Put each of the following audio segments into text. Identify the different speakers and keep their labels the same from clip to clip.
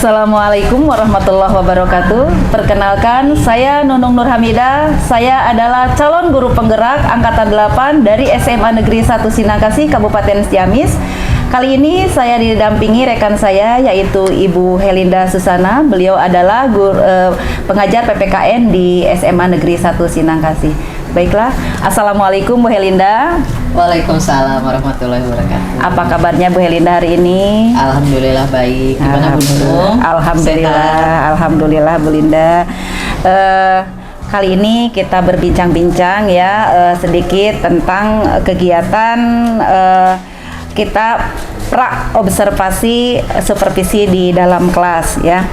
Speaker 1: Assalamualaikum warahmatullahi wabarakatuh. Perkenalkan, saya Nunung Nur Hamidah. Saya adalah calon guru penggerak angkatan 8 dari SMA Negeri 1 Sinangkasih, Kabupaten Ciamis. Kali ini saya didampingi rekan saya yaitu Ibu Helinda Susana. Beliau adalah pengajar PPKN di SMA Negeri 1 Sinangkasih. Baiklah, Assalamualaikum Bu Helinda.
Speaker 2: Waalaikumsalam warahmatullahi wabarakatuh.
Speaker 1: Apa kabarnya Bu Helinda hari ini?
Speaker 2: Alhamdulillah baik. Gimana Bu Nunung?
Speaker 1: Alhamdulillah Bu Linda. Kali ini kita berbincang-bincang ya sedikit tentang kegiatan kita observasi supervisi di dalam kelas ya.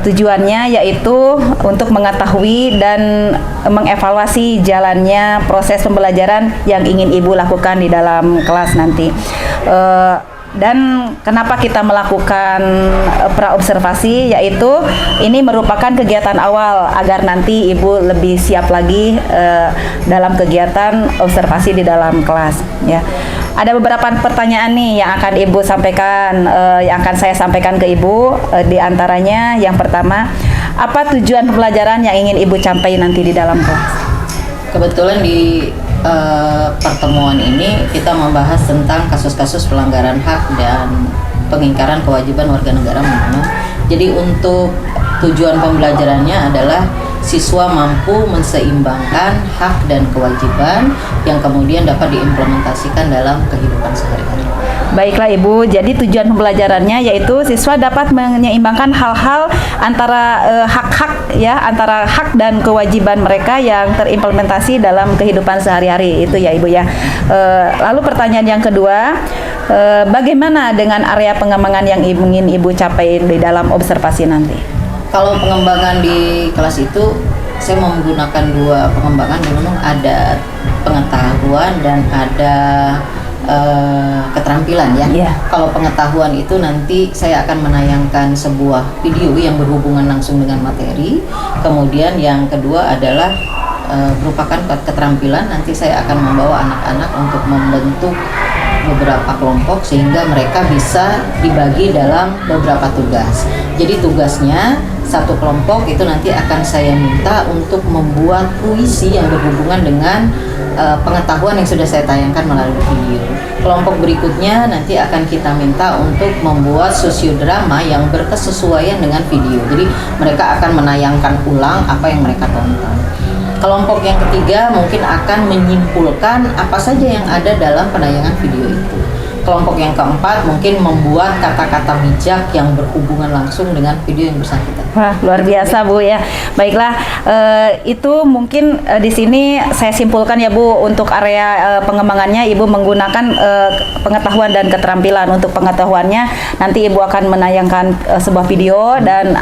Speaker 1: Tujuannya yaitu untuk mengetahui dan mengevaluasi jalannya proses pembelajaran yang ingin Ibu lakukan di dalam kelas nanti. Dan kenapa kita melakukan praobservasi, yaitu ini merupakan kegiatan awal agar nanti Ibu lebih siap lagi dalam kegiatan observasi di dalam kelas ya. Ada beberapa pertanyaan nih yang akan Ibu sampaikan, yang akan saya sampaikan ke Ibu. Di antaranya yang pertama, apa tujuan pembelajaran yang ingin Ibu capai nanti di dalam kelas?
Speaker 2: Kebetulan di pertemuan ini kita membahas tentang kasus-kasus pelanggaran hak dan pengingkaran kewajiban warga negara minimum. Jadi untuk tujuan pembelajarannya adalah siswa mampu menseimbangkan hak dan kewajiban yang kemudian dapat diimplementasikan dalam kehidupan sehari-hari.
Speaker 1: Baiklah Ibu, jadi tujuan pembelajarannya yaitu siswa dapat menyeimbangkan hal-hal antara hak-hak ya, antara hak dan kewajiban mereka yang terimplementasi dalam kehidupan sehari-hari itu ya Ibu ya. Lalu pertanyaan yang kedua, bagaimana dengan area pengembangan yang ingin Ibu capai di dalam observasi nanti?
Speaker 2: Kalau pengembangan di kelas itu saya menggunakan dua pengembangan, memang ada pengetahuan dan ada keterampilan ya. Yeah. Kalau pengetahuan itu nanti saya akan menayangkan sebuah video yang berhubungan langsung dengan materi. Kemudian yang kedua adalah merupakan keterampilan, nanti saya akan membawa anak-anak untuk membentuk beberapa kelompok sehingga mereka bisa dibagi dalam beberapa tugas. Jadi tugasnya satu kelompok itu nanti akan saya minta untuk membuat puisi yang berhubungan dengan pengetahuan yang sudah saya tayangkan melalui video. Kelompok berikutnya nanti akan kita minta untuk membuat sosiodrama yang berkesesuaian dengan video. Jadi mereka akan menayangkan ulang apa yang mereka tonton. Kelompok yang ketiga mungkin akan menyimpulkan apa saja yang ada dalam penayangan video itu. Kelompok yang keempat mungkin membuat kata-kata bijak yang berhubungan langsung dengan video yang bersangkutan.
Speaker 1: Wah, luar biasa Bu ya. Baiklah, itu mungkin di sini saya simpulkan ya Bu, untuk area pengembangannya Ibu menggunakan pengetahuan dan keterampilan. Untuk pengetahuannya nanti Ibu akan menayangkan sebuah video dan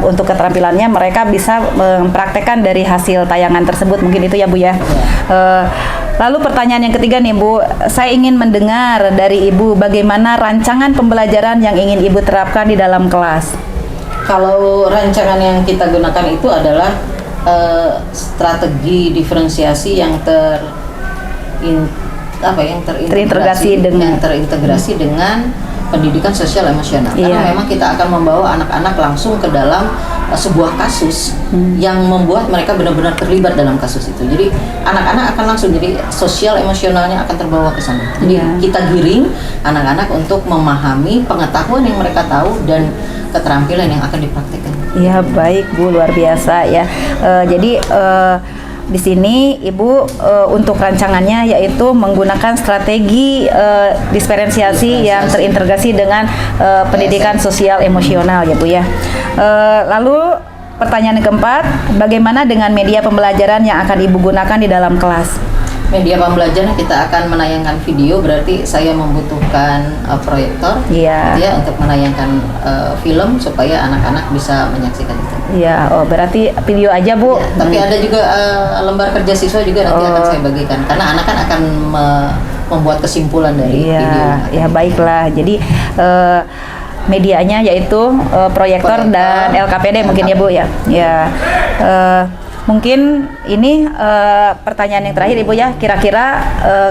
Speaker 1: untuk keterampilannya mereka bisa mempraktekkan dari hasil tayangan tersebut. Mungkin itu ya Bu ya. Lalu pertanyaan yang ketiga nih Bu, saya ingin mendengar dari Ibu bagaimana rancangan pembelajaran yang ingin Ibu terapkan di dalam kelas.
Speaker 2: Kalau rancangan yang kita gunakan itu adalah strategi diferensiasi yang terintegrasi dengan pendidikan sosial emosional. Karena memang kita akan membawa anak-anak langsung ke dalam sebuah kasus yang membuat mereka benar-benar terlibat dalam kasus itu. Jadi anak-anak akan langsung, jadi sosial emosionalnya akan terbawa ke sana. Jadi kita giring anak-anak untuk memahami pengetahuan yang mereka tahu dan keterampilan yang akan dipraktikkan.
Speaker 1: Iya baik Bu, luar biasa ya. Jadi di sini Ibu untuk rancangannya yaitu menggunakan strategi diferensiasi yang terintegrasi dengan pendidikan sosial emosional ya Bu ya. Lalu pertanyaan yang keempat, bagaimana dengan media pembelajaran yang akan Ibu gunakan di dalam kelas?
Speaker 2: Media pembelajaran kita akan menayangkan video, berarti saya membutuhkan proyektor ya untuk menayangkan film supaya anak-anak bisa menyaksikan itu.
Speaker 1: Iya, oh berarti video aja Bu.
Speaker 2: Ya, tapi ada juga lembar kerja siswa juga nanti akan saya bagikan karena anak kan akan membuat kesimpulan dari video.
Speaker 1: Ya baiklah. Jadi medianya yaitu proyektor dan LKPD mungkin ya Bu ya. Ya. Mungkin ini pertanyaan yang terakhir Ibu ya, kira-kira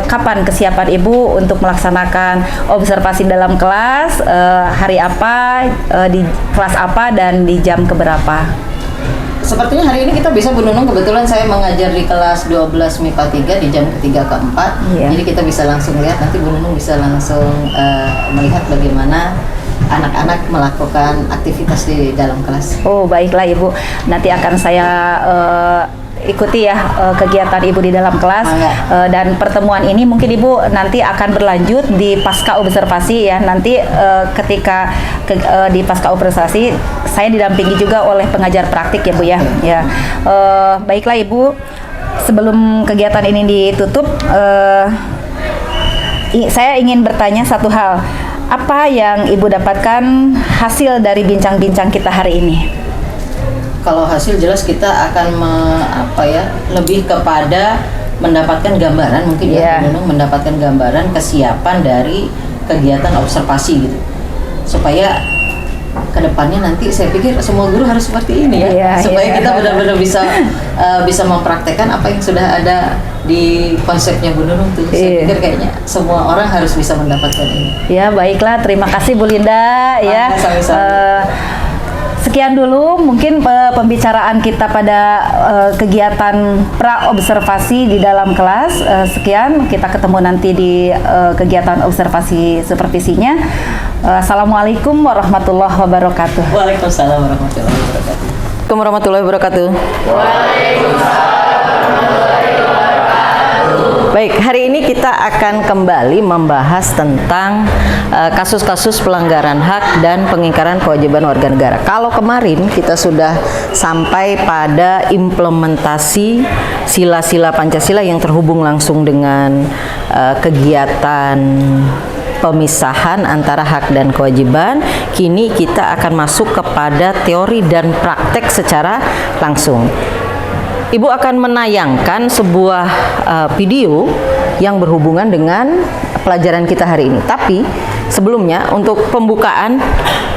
Speaker 1: kapan kesiapan Ibu untuk melaksanakan observasi dalam kelas, hari apa, di kelas apa, dan di jam keberapa?
Speaker 2: Sepertinya hari ini kita bisa, Bu Nunung, kebetulan saya mengajar di kelas 12 MIPA 3 di jam ketiga keempat.
Speaker 1: Iya.
Speaker 2: Jadi kita bisa langsung lihat, nanti Bu Nunung bisa langsung melihat bagaimana anak-anak melakukan aktivitas di dalam kelas.
Speaker 1: Oh, baiklah Ibu. Nanti akan saya ikuti ya kegiatan Ibu di dalam kelas. Dan pertemuan ini mungkin Ibu nanti akan berlanjut di pasca observasi ya. Nanti ketika di pasca observasi saya didampingi juga oleh pengajar praktik ya Bu ya. Ya. Baiklah Ibu, sebelum kegiatan ini ditutup, saya ingin bertanya satu hal. Apa yang Ibu dapatkan hasil dari bincang-bincang kita hari ini?
Speaker 2: Kalau hasil jelas kita akan lebih kepada mendapatkan gambaran, mungkin ya Bu Nunung, mendapatkan gambaran kesiapan dari kegiatan observasi gitu, supaya kedepannya nanti saya pikir semua guru harus seperti ini ya, supaya kita benar-benar bisa mempraktekkan apa yang sudah ada di konsepnya Bu Nunung tuh. Saya pikir kayaknya semua orang harus bisa mendapatkan ini. Ya,
Speaker 1: baiklah, terima kasih Bu Linda ya. Sekian dulu mungkin pembicaraan kita pada kegiatan pra observasi di dalam kelas. Sekian, kita ketemu nanti di kegiatan observasi supervisinya. Assalamualaikum warahmatullahi wabarakatuh.
Speaker 2: Waalaikumsalam warahmatullahi wabarakatuh.
Speaker 3: Warahmatullahi wabarakatuh. Waalaikumsalam. Baik, hari ini kita akan kembali membahas tentang kasus-kasus pelanggaran hak dan pengingkaran kewajiban warga negara. Kalau kemarin kita sudah sampai pada implementasi sila-sila Pancasila yang terhubung langsung dengan kegiatan pemisahan antara hak dan kewajiban. Kini kita akan masuk kepada teori dan praktek secara langsung. Ibu akan menayangkan sebuah video yang berhubungan dengan pelajaran kita hari ini. Tapi sebelumnya, untuk pembukaan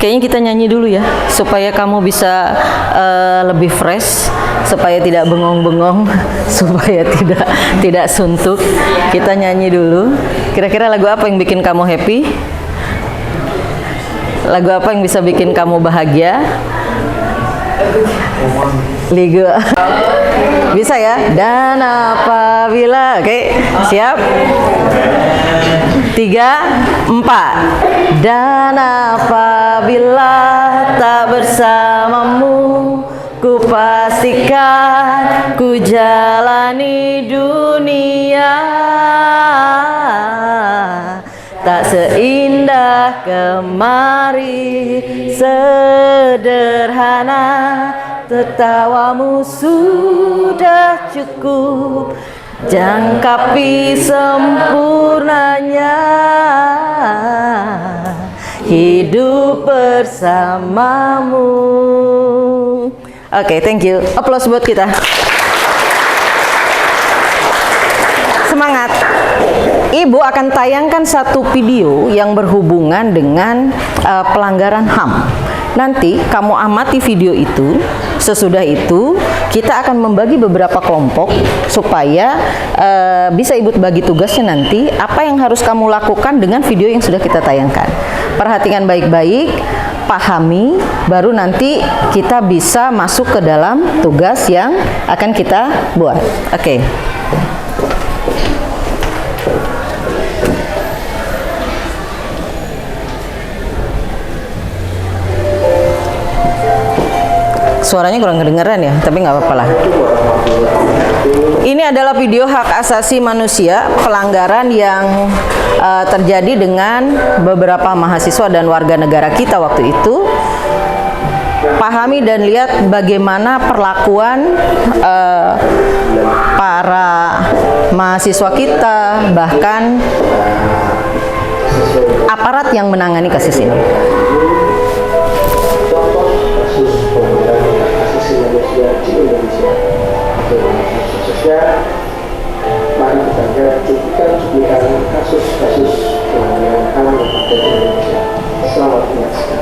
Speaker 3: kayaknya kita nyanyi dulu ya, supaya kamu bisa lebih fresh, supaya tidak bengong-bengong, supaya tidak suntuk. Kita nyanyi dulu. Kira-kira lagu apa yang bikin kamu happy? Lagu apa yang bisa bikin kamu bahagia? Liga. Bisa ya? Dan apabila, oke, siap? 3, 4. Dan apabila tak bersamamu, ku pastikan ku jalani dunia tak seindah kemari, sederhana tertawamu sudah cukup, jangkapi sempurnanya hidup bersamamu. Oke, thank you. Applause buat kita. Semangat. Ibu akan tayangkan satu video yang berhubungan dengan pelanggaran HAM. Nanti kamu amati video itu. Sesudah itu kita akan membagi beberapa kelompok supaya bisa Ibu bagi tugasnya nanti apa yang harus kamu lakukan dengan video yang sudah kita tayangkan. Perhatikan baik-baik, pahami, baru nanti kita bisa masuk ke dalam tugas yang akan kita buat. Oke. Suaranya kurang kedengeran ya, tapi nggak apa-apa lah. Ini adalah video hak asasi manusia, pelanggaran yang terjadi dengan beberapa mahasiswa dan warga negara kita waktu itu. Pahami dan lihat bagaimana perlakuan para mahasiswa kita, bahkan aparat yang menangani kasus ini.
Speaker 4: Di Indonesia, khususnya mari kita lihat cuplikan kasus-kasus pelanggaran HAM yang ada di Indonesia. Selamat menyaksikan.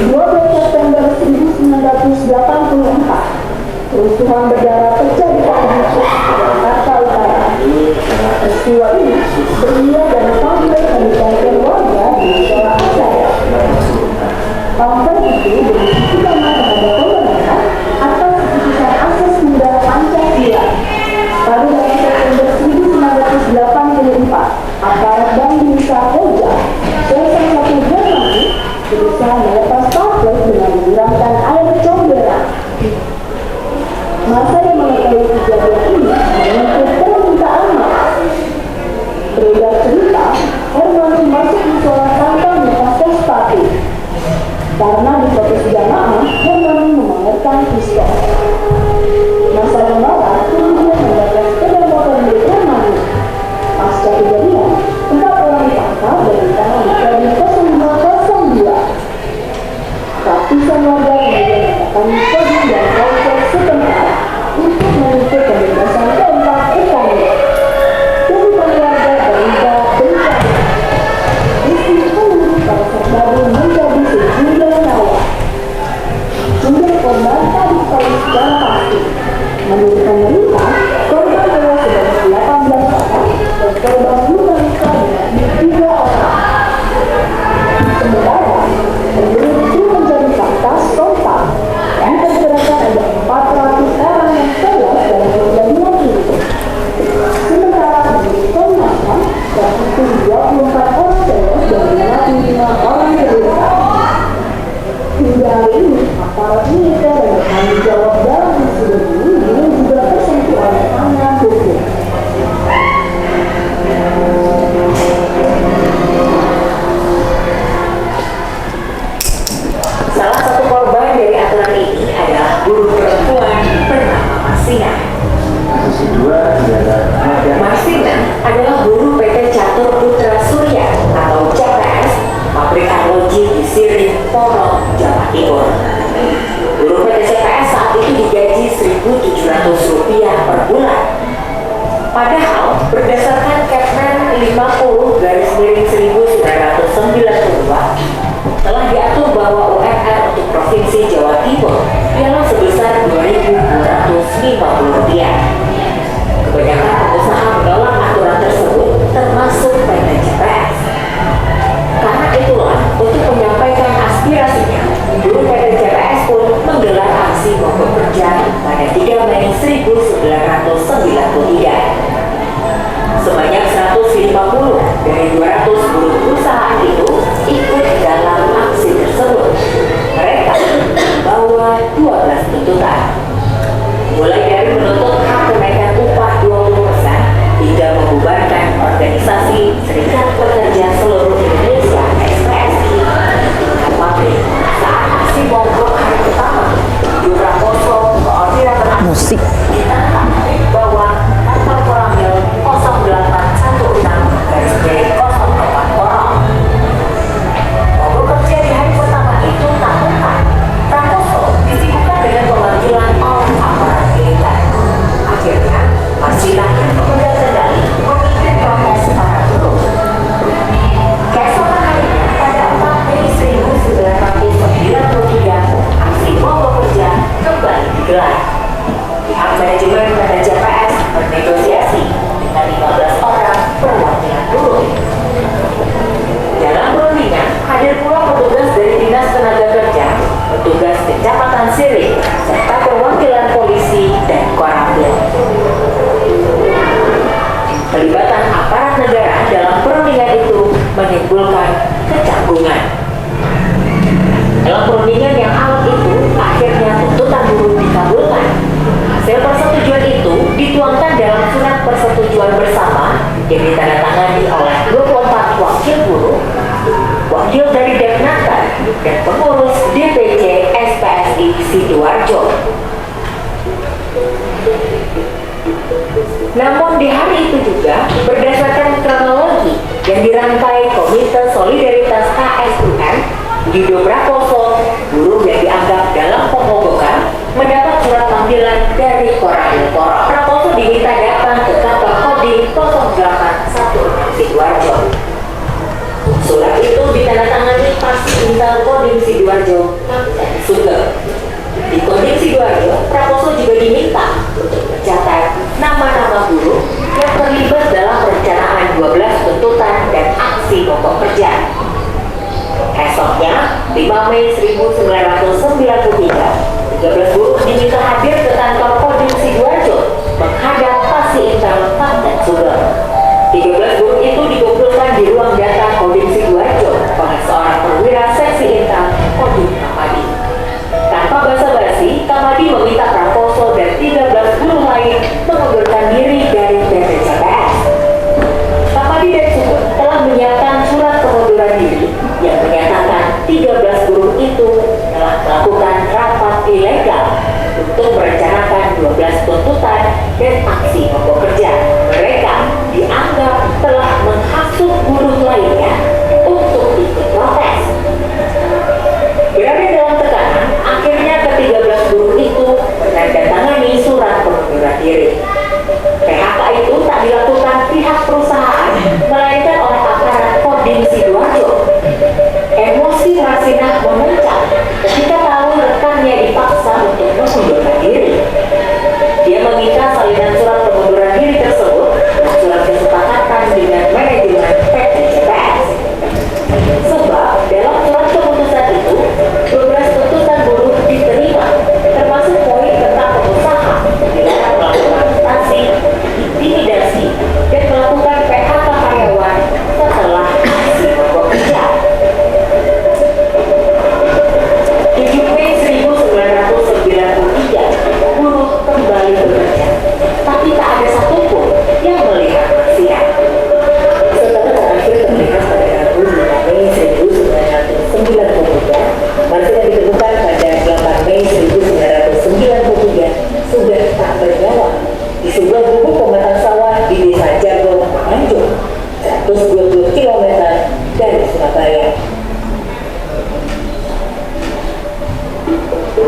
Speaker 4: 12 September 1945
Speaker 5: kerusuhan berdarah terjadi pada Jakarta Utara. Peristiwa ini beria dan pamflet melibatkan warga di sekolah saya. Pamflet itu berisi nama kepada pemerintah atas keputusan akses tunggal Pancasila. Pada bulan September 1984, aparat Bank Indonesia Polda selesai 1 Januari berusaha melepas pamflet dengan menyiramkan air comberan. Masa yang mengetahui kejadian ini menuntut permintaan maaf. Beredar cerita, Hermanus masuk musola tanpa melepaskan sepatu. Karena diprotes jamaah, Hermanus memamerkan pistol. Masa yang marah kemudian membakar sepeda motor milik Hermanus. Pasca kejadian, 4 orang ditangkap dan ditahan di Kodim 0502. Ratusan warga kemudian mendatangi Kodim dan Polsek setempat untuk menuntut pembebasan keempat rekannya. Kehidupan warga berubah bencana. Peristiwa ini pada Serbadu menjadi sejumlah nyawa. Jumlah korban tak diketahui secara pasti. Menurut pemerintah, korban tewas sebanyak 18 orang dan korban luka-luka menjadi 3 orang. Sementara, menurut itu menjadi fakta total yang diperkirakan ada 400 orang yang tewas dalam kejadian ini. Sementara menurut Komnas HAM, terhitung 24 orang tewas dan 55 orang terluka. Hingga hari ini, aparat militer yang bertanggung jawab dalam insiden ini belum juga tersentuh oleh tangan hukum.
Speaker 6: Salah satu korban dari aturan ini adalah guru perempuan bernama Marsina. Marsina adalah guru PT Catur Putra Surya atau CPS, pabrik arloji di Siring, Porong, Jawa Timur. Guru PT CPS saat itu digaji Rp1.700 per bulan. Padahal berdasarkan Kepmen 50/1992 telah diatur bahwa UMR untuk Provinsi Jawa Timur ialah sebesar Rp2.250. Kebanyakan pengusaha menolak aturan tersebut, termasuk PT CPS. Karena itulah, untuk menyampaikan aspirasinya, guru PT CPS pun menggelar aksi mogok kerja pada 3 Mei 1993. Sebanyak 150 dari 200 guru perusahaan itu ikut dalam aksi tersebut. Mereka membawa 12 tuntutan, mulai dari menuntut hak kenaikan upah 20% hingga membubarkan organisasi Serikat Pekerja Seluruh Indonesia (SPSI) di tingkat pabrik. Saat aksi mogok hari pertama, Jurakoso Koordinator
Speaker 3: Musik.
Speaker 6: ditangkap di bawah kantor Koramil 0816-044 Porong. Mogok kerja di hari pertama itu tak tepat. Prakoso disibukkan dengan pemanggilan oleh aparat militer. Akhirnya, Marsina yang pemegang kendali memimpin protes para buruh. Keesokan harinya, pada 4 Mei 1993, aksi mogok kerja kembali digelar. Pihak manajemen PT CPS bernegosiasi dengan 15 orang perwakilan buruh. Dalam perundingan, hadir pula petugas dari Dinas Tenaga Kerja, petugas Kecamatan Siring, serta perwakilan polisi dan Koramil. Pelibatan aparat negara dalam perundingan itu menimbulkan kecanggungan. Dalam perundingan yang alot itu, akhirnya tuntutan buruh dikabulkan. Hasil persetujuan itu dituangkan dalam surat persetujuan bersama yang ditandatangani oleh 24 wakil buruh, wakil dari Depnaker, dan pengurus DPC SPSI Sidoarjo. Namun di hari itu juga, berdasarkan kronologi yang dirangkai Komite Solidaritas KSUM, Yudo Prakoso, buruh yang dianggap dalam pemogokan, mendapat surat panggilan dari Koramil Porong. Prakoso diminta datang ke kantor Kodim 0816 Sidoarjo. Surat itu ditandatangani Pasti Intel Kodim Sidoarjo, Kapten Sugeng.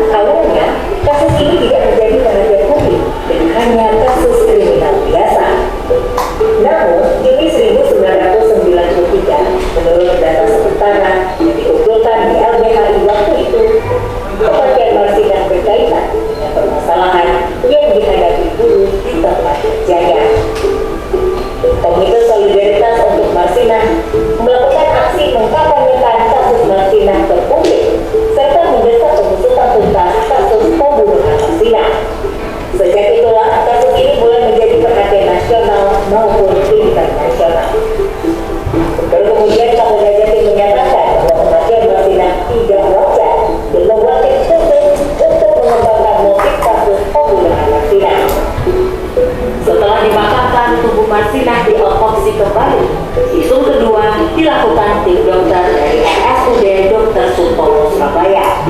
Speaker 6: Awalnya, kasus ini tidak menjadi perhatian publik dan hanya kasus kriminal biasa. Namun, Juni 1993, menurut data sementara yang dikumpulkan di LBHI waktu itu, kematian Marsinah berkaitan dengan permasalahan yang dihadapi buruh di tempat kerjanya. Komite Solidaritas untuk Marsinah melakukan aksi mengkampanyekan kasus Marsinah ke publik serta mendesak pengusutan tuntas kasus pembunuhan Marsinah. Sejak itulah kasus ini mulai menjadi perhatian nasional maupun internasional. Baru kemudian Kapolda Jatim menyatakan bahwa kematian Marsinah tidak wajar dan membuat tim khusus untuk mengembangkan motif kasus pembunuhan Marsinah. Setelah dimakamkan, tubuh Marsinah diotopsi kembali. Visum kedua dilakukan tim dokter dari RSUD Dr. Sutomo Surabaya.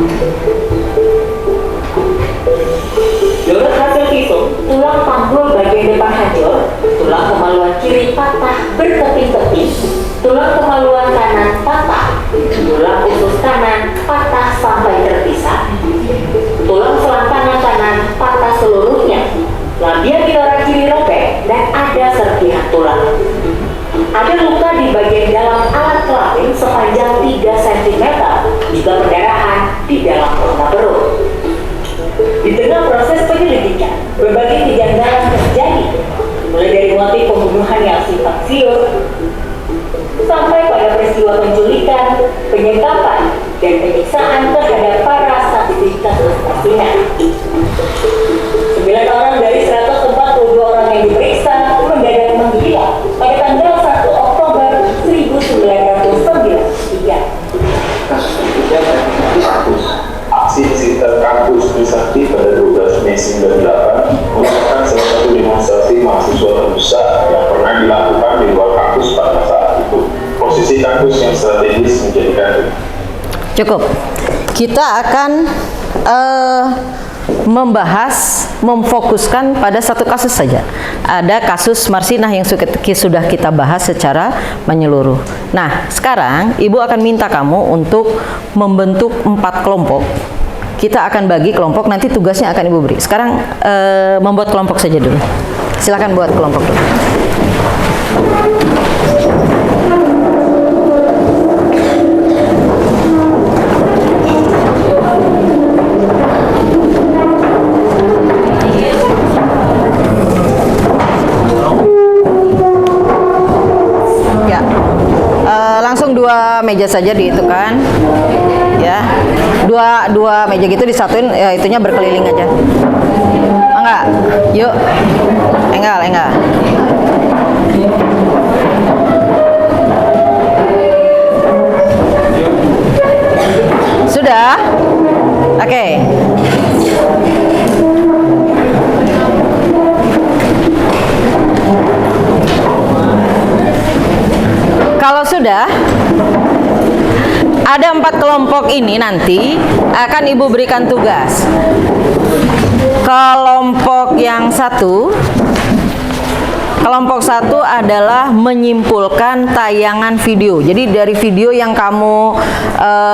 Speaker 6: Menurut hasil visum, tulang panggul bagian depan hancur, tulang kemaluan kiri patah berkeping-keping, tulang kemaluan kanan patah, tulang usus kanan patah sampai terpisah, tulang selangkangan kanan patah seluruhnya, labia minora kiri robek, dan ada serpihan tulang. Ada luka di bagian dalam alat kelamin sepanjang 3 cm, juga perdarahan di dalam rongga perut. Di tengah proses penyelidikan, berbagai kejanggalan terjadi, mulai dari motif pembunuhan yang simpang-siur, sampai pada peristiwa penculikan, penyekapan, dan penyiksaan terhadap para saksi kasus Marsinah. 9 orang dari 142 orang yang diperiksa mendadak menghilang pada tanggal 1 Oktober 1993.
Speaker 4: Kasus berikutnya kampus. Aksi Sinter Kampus Trisakti pada 12 Mei 98 merupakan salah satu demonstrasi mahasiswa terbesar yang pernah dilakukan di luar kampus pada saat itu. Posisi kampus yang strategis menjadikan
Speaker 3: Cukup. Kita akan memfokuskan pada satu kasus saja. Ada kasus Marsinah yang sudah kita bahas secara menyeluruh. Nah, sekarang Ibu akan minta kamu untuk membentuk 4 kelompok. Kita akan bagi kelompok, nanti tugasnya akan Ibu beri. Sekarang membuat kelompok saja dulu. Silakan buat kelompok dulu. Langsung 2 meja saja dihitungkan, ya. Dua meja gitu disatuin, ya, itunya berkeliling aja. Enggak, yuk, enggak. Sudah, oke. Kalau sudah, ada 4 kelompok ini nanti akan Ibu berikan tugas. Kelompok yang satu adalah menyimpulkan tayangan video. Jadi dari video yang kamu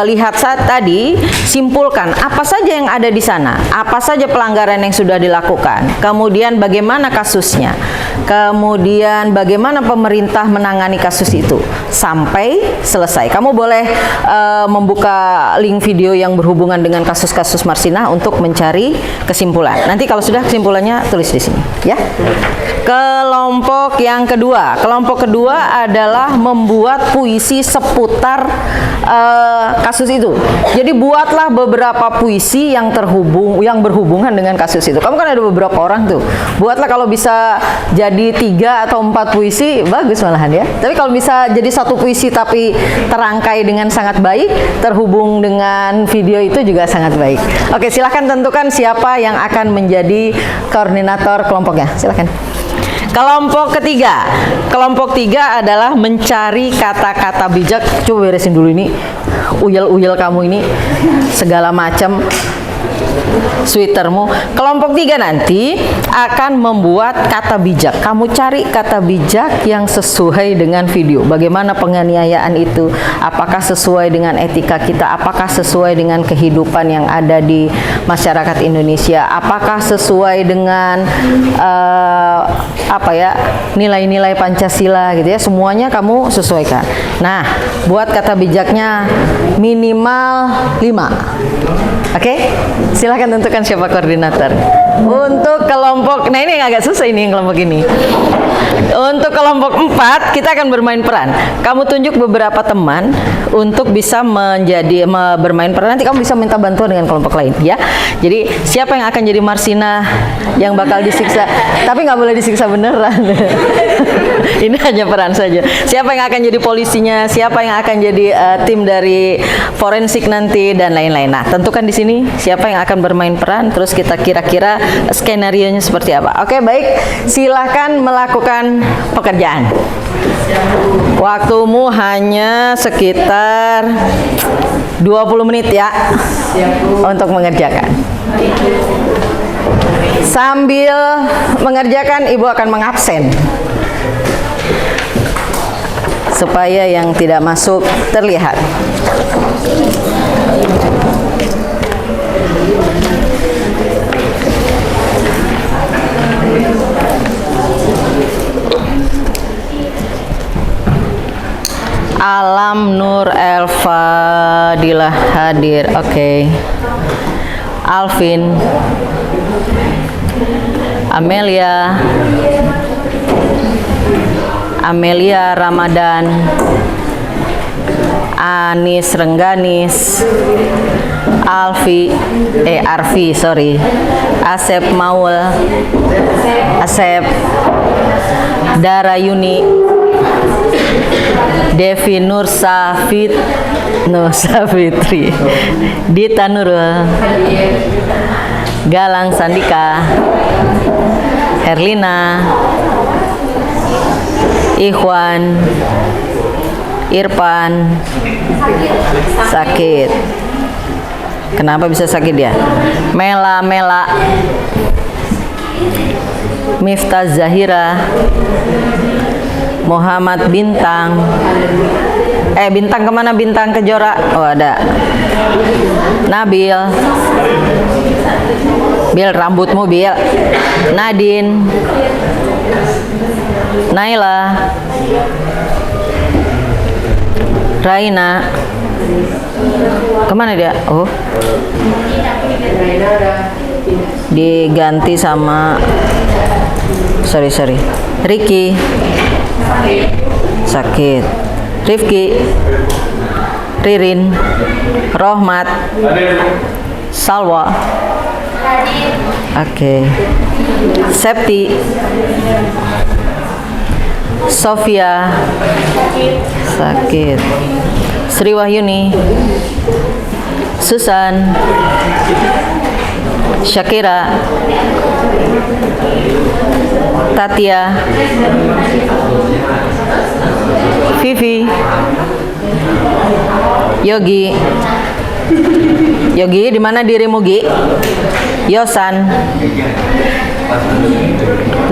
Speaker 3: lihat saat tadi, simpulkan apa saja yang ada di sana, apa saja pelanggaran yang sudah dilakukan, kemudian bagaimana kasusnya, kemudian bagaimana pemerintah menangani kasus itu sampai selesai. Kamu boleh membuka link video yang berhubungan dengan kasus-kasus Marsinah untuk mencari kesimpulan. Nanti kalau sudah kesimpulannya tulis di sini, ya. Kelompok yang kedua adalah membuat puisi seputar kasus itu. Jadi buatlah beberapa puisi yang berhubungan dengan kasus itu. Kamu kan ada beberapa orang tuh. Buatlah kalau bisa jadi 3 atau 4 puisi, bagus malahan ya. Tapi kalau bisa jadi 1 puisi tapi terangkai dengan sangat baik, terhubung dengan video itu juga sangat baik. Oke, silahkan tentukan siapa yang akan menjadi koordinator kelompoknya. Silahkan. Kelompok ketiga adalah mencari kata-kata bijak. Coba beresin dulu ini, uyel-uyel kamu ini segala macam. sweatermu. Kelompok 3 nanti akan membuat kata bijak. Kamu cari kata bijak yang sesuai dengan video. Bagaimana penganiayaan itu? Apakah sesuai dengan etika kita? Apakah sesuai dengan kehidupan yang ada di masyarakat Indonesia? Apakah sesuai dengan nilai-nilai Pancasila gitu ya? Semuanya kamu sesuaikan. Nah, buat kata bijaknya minimal 5. Oke? Silahkan tentukan siapa koordinator. Untuk kelompok, nah ini yang agak susah ini yang kelompok ini. Untuk kelompok 4 kita akan bermain peran. Kamu tunjuk beberapa teman untuk bisa bermain peran. Nanti kamu bisa minta bantuan dengan kelompok lain ya. Jadi siapa yang akan jadi Marsina yang bakal disiksa? Tapi nggak boleh disiksa beneran. Ini hanya peran saja. Siapa yang akan jadi polisinya? Siapa yang akan jadi tim dari forensik nanti dan lain-lain. Nah, tentukan di sini siapa yang akan bermain peran. Terus kita kira-kira skenario-nya seperti apa. Oke, baik. Silahkan melakukan pekerjaan. Waktumu hanya sekitar 20 menit ya untuk mengerjakan. Sambil mengerjakan, Ibu akan mengabsen supaya yang tidak masuk terlihat. Alam Nur Elva Dilah hadir. Oke. Alvin, Amelia Ramadan, Anis Rengganis, Arfi, Asep Maul, Dara Yuni, Devi Nursafitri, Dita Nurul, Galang Sandika, Herlina, Ikhwan, Irfan. Sakit. Kenapa bisa sakit dia? Mela, Miftah Zahira, Muhammad Bintang. Bintang kemana? Bintang Kejora. Oh, ada. Nabil, rambutmu Bil. Nadine, Naila, Raina. Kemana dia? Oh, diganti sama sorry Ricky. Sakit. Rifki, Ririn, Rohmat, Salwa. Oke. Septi, Sofia. Sakit. Sri Wahyuni, Susan, Syakira, Tatia, Vivi, Yogi, di mana dirimu, Gi? Yosan,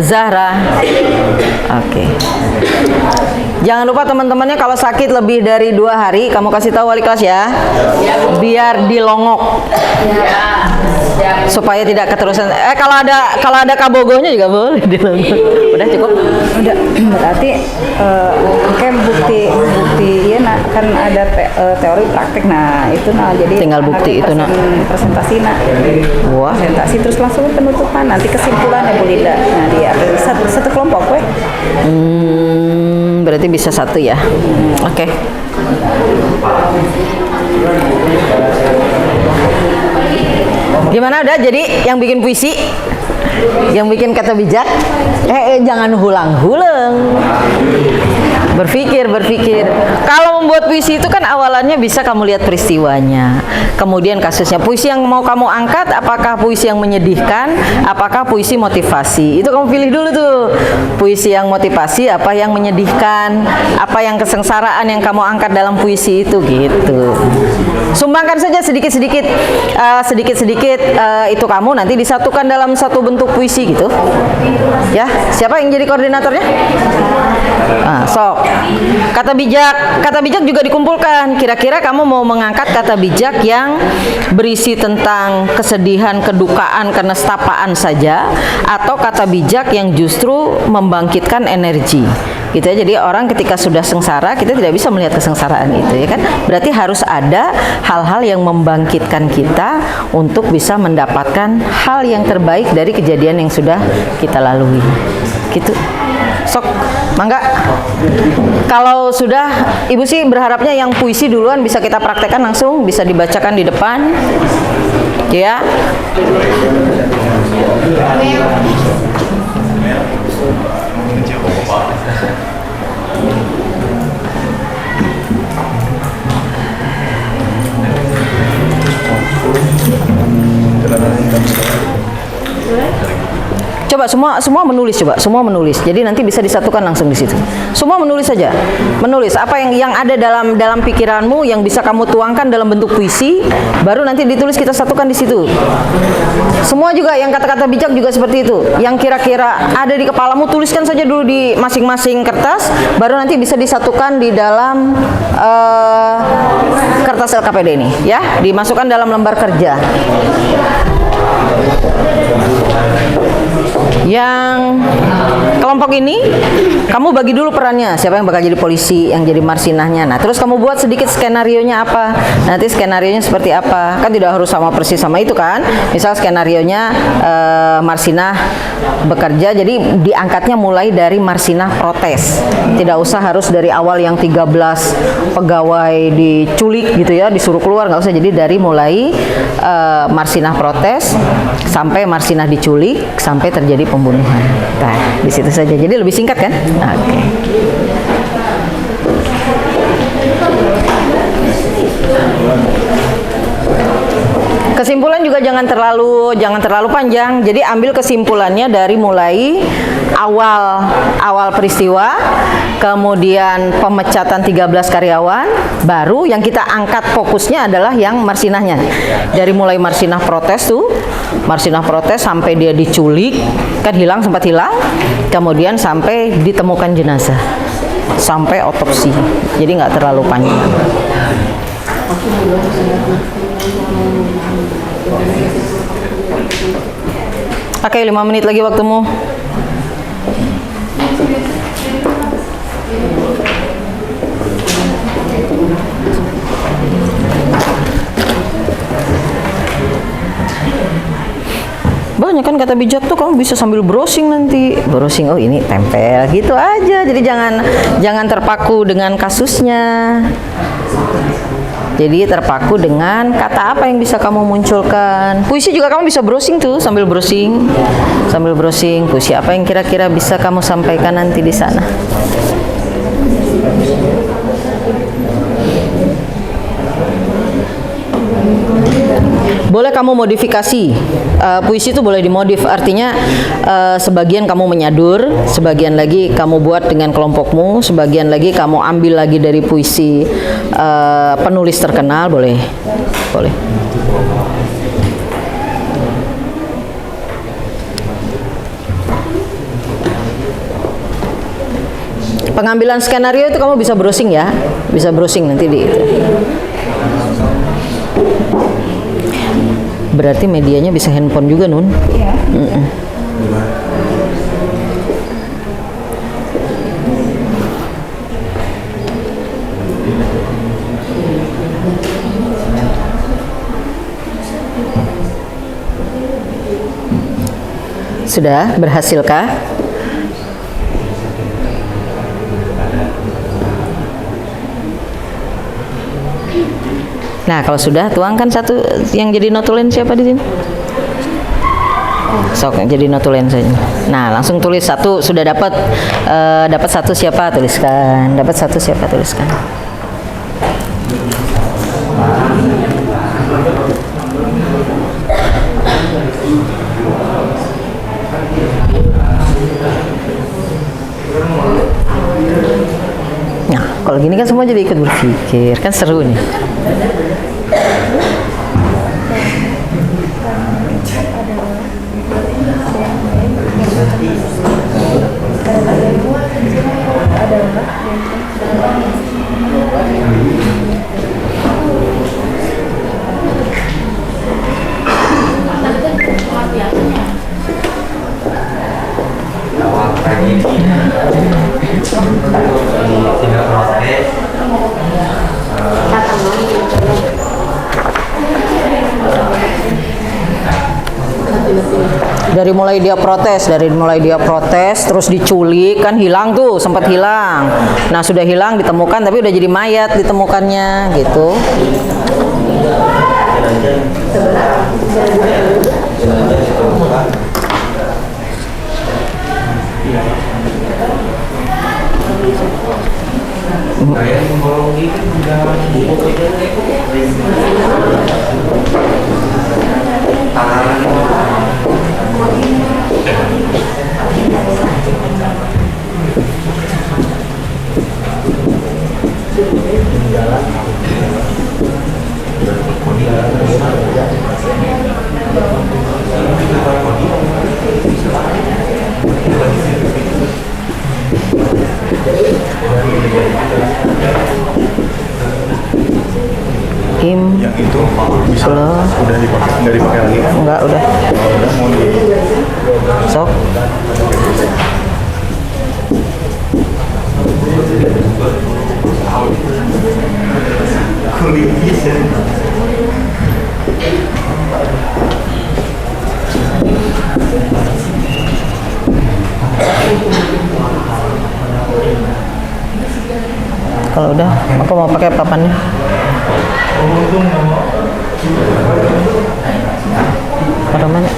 Speaker 3: Zahra. Oke. Jangan lupa teman-temannya kalau sakit lebih dari 2 hari, kamu kasih tahu wali kelas ya. Biar dilongok. Supaya tidak keterusan. Kalau ada kabogonya juga boleh dilongok. Udah cukup?
Speaker 1: Udah. Berarti kayak bukti ya kan ada teori praktik. Nah, itu jadi
Speaker 3: tinggal bukti itu
Speaker 1: presentasi
Speaker 3: Wah.
Speaker 1: Presentasi terus langsung penutupan, nanti kesimpulan ya Bu Linda. Nah, dia satu kelompok weh.
Speaker 3: Berarti bisa 1 ya. Oke. Gimana, udah jadi yang bikin puisi, yang bikin kata bijak? Jangan hulang-hulang. Berpikir. Kalau membuat puisi itu kan awalannya bisa kamu lihat peristiwanya, kemudian kasusnya. Puisi yang mau kamu angkat, apakah puisi yang menyedihkan, apakah puisi motivasi? Itu kamu pilih dulu tuh. Puisi yang motivasi, apa yang menyedihkan, apa yang kesengsaraan yang kamu angkat dalam puisi itu gitu. Sumbangkan saja sedikit-sedikit, itu kamu nanti disatukan dalam satu bentuk puisi gitu. Ya, siapa yang jadi koordinatornya? Sok. Kata bijak juga dikumpulkan. Kira-kira kamu mau mengangkat kata bijak yang berisi tentang kesedihan, kedukaan, kenestapaan saja, atau kata bijak yang justru membangkitkan energi. Gitu ya. Jadi orang ketika sudah sengsara, kita tidak bisa melihat kesengsaraan itu, ya kan? Berarti harus ada hal-hal yang membangkitkan kita untuk bisa mendapatkan hal yang terbaik dari kejadian yang sudah kita lalui. Gitu. Sok, mangga. Kalau sudah, Ibu sih berharapnya yang puisi duluan bisa kita praktekkan langsung, bisa dibacakan di depan. Ya. Coba semua menulis. Jadi nanti bisa disatukan langsung di situ. Semua menulis saja. Menulis apa yang ada dalam pikiranmu yang bisa kamu tuangkan dalam bentuk puisi, baru nanti ditulis, kita satukan di situ. Semua juga yang kata-kata bijak juga seperti itu. Yang kira-kira ada di kepalamu, tuliskan saja dulu di masing-masing kertas, baru nanti bisa disatukan di dalam kertas LKPD ini, ya, dimasukkan dalam lembar kerja. Yang kelompok ini kamu bagi dulu perannya, siapa yang bakal jadi polisi, yang jadi marsinahnya. Nah, terus kamu buat sedikit skenarionya apa, nanti skenarionya seperti apa, kan tidak harus sama persis sama itu kan. Misal skenarionya marsinah bekerja, jadi diangkatnya mulai dari marsinah protes, tidak usah harus dari awal yang 13 pegawai diculik gitu ya, disuruh keluar, nggak usah. Jadi dari mulai marsinah protes sampai marsinah diculik sampai terjadi pembunuhan. Nah, di situ saja. Jadi lebih singkat kan? Oke. Kesimpulan juga jangan terlalu panjang. Jadi ambil kesimpulannya dari mulai awal peristiwa, kemudian pemecatan 13 karyawan, baru yang kita angkat fokusnya adalah yang marsinahnya. Dari mulai marsinah protes sampai dia diculik, kan sempat hilang, kemudian sampai ditemukan jenazah, sampai otopsi. Jadi nggak terlalu panjang. Oke, 5 menit lagi waktumu. Banyak kan kata bijak tuh, kamu bisa sambil browsing nanti. Browsing, oh ini tempel gitu aja. Jadi jangan terpaku dengan kasusnya. Jadi terpaku dengan kata apa yang bisa kamu munculkan. Puisi juga kamu bisa browsing tuh, sambil browsing. Puisi apa yang kira-kira bisa kamu sampaikan nanti di sana. Boleh kamu modifikasi, puisi itu boleh dimodif, artinya sebagian kamu menyadur, sebagian lagi kamu buat dengan kelompokmu, sebagian lagi kamu ambil lagi dari puisi penulis terkenal, boleh. Pengambilan skenario itu kamu bisa browsing ya, bisa browsing nanti di itu. Berarti medianya bisa handphone juga, Nun? Iya. Sudah berhasilkah? Nah, kalau sudah, tuangkan satu yang jadi notulen siapa di sini? Sok, jadi notulen saja. Nah, langsung tulis satu. Sudah dapat dapat satu siapa tuliskan. Dapat satu siapa tuliskan. Nah, kalau gini kan semua jadi ikut berpikir, kan seru nih. Dari mulai dia protes, terus diculik, kan hilang tuh, sempat hilang. Nah, sudah hilang ditemukan, tapi udah jadi mayat ditemukannya, gitu.
Speaker 7: Yang itu bisa udah dipakai, nggak dipakai lagi?
Speaker 3: Enggak, udah.
Speaker 7: Udah mau di
Speaker 3: Sok. Kalau udah, aku mau pakai papannya. Pada mana?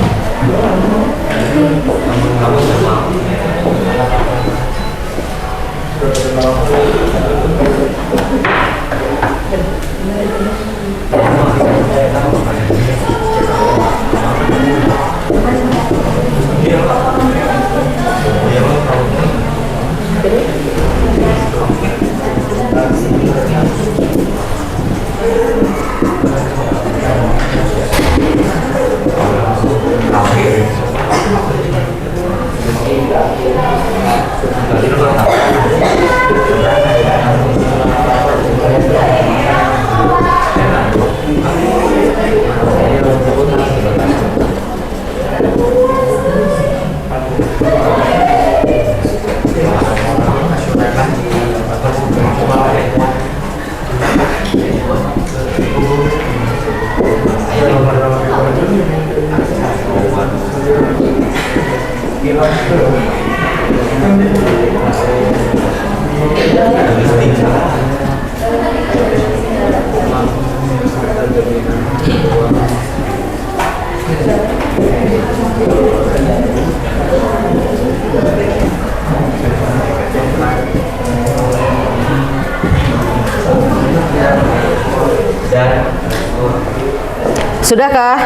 Speaker 3: Sudahkah?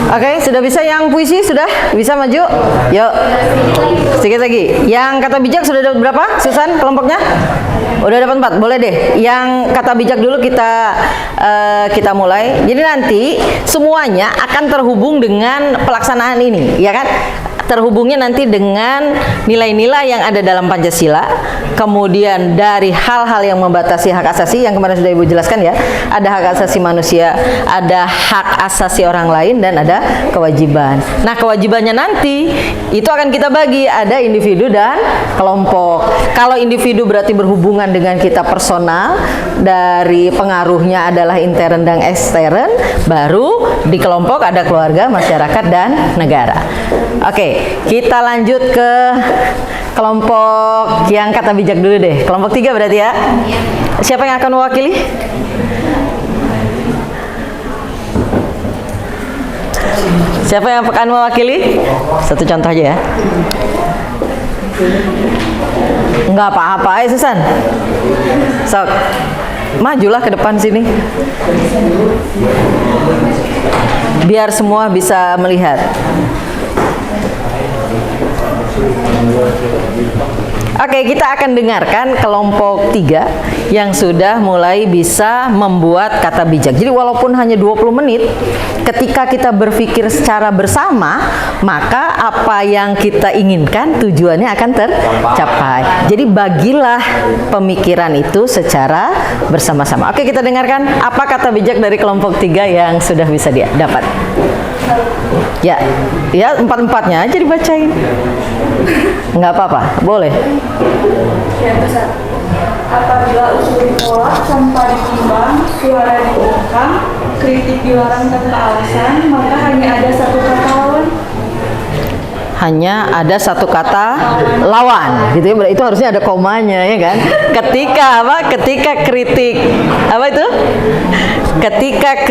Speaker 3: Oke, sudah bisa yang puisi? Sudah? Bisa maju? Yuk. Sedikit lagi. Yang kata bijak sudah dapat berapa? Susan kelompoknya? Udah dapat 4. Boleh deh. Yang kata bijak dulu kita mulai. Jadi nanti semuanya akan terhubung dengan pelaksanaan ini, ya kan? Terhubungnya nanti dengan nilai-nilai yang ada dalam Pancasila, kemudian dari hal-hal yang membatasi hak asasi yang kemarin sudah Ibu jelaskan ya, ada hak asasi manusia, ada hak asasi orang lain, dan ada kewajiban. Nah, kewajibannya nanti itu akan kita bagi, ada individu dan kelompok. Kalau individu berarti berhubungan dengan kita personal, dari pengaruhnya adalah intern dan ekstern, baru di kelompok ada keluarga, masyarakat, dan negara. Oke, kita lanjut ke kelompok yang kata bijak dulu deh. Kelompok 3 berarti ya. Siapa yang akan mewakili? Siapa yang akan mewakili? Satu contoh aja ya. Enggak apa-apa, ayo Susan. Sok, majulah ke depan sini. Biar semua bisa melihat. Oke, kita akan dengarkan kelompok 3 yang sudah mulai bisa membuat kata bijak. Jadi walaupun hanya 20 menit, ketika kita berpikir secara bersama, maka apa yang kita inginkan tujuannya akan tercapai. Jadi bagilah pemikiran itu secara bersama-sama. Oke, kita dengarkan apa kata bijak dari kelompok 3 yang sudah bisa dia dapat. Ya, empat-empatnya aja dibacain. Nggak apa-apa, boleh.
Speaker 5: Yang ke-1, apabila usul ditolak tanpa ditimbang, suara dibungkam, kritik dilarang tanpa alasan, maka hanya ada satu kata lawan.
Speaker 3: Hanya ada satu kata lawan, gitu ya. Itu harusnya ada komanya, ya kan? Ketika apa? Ketika kritik apa itu? Ketika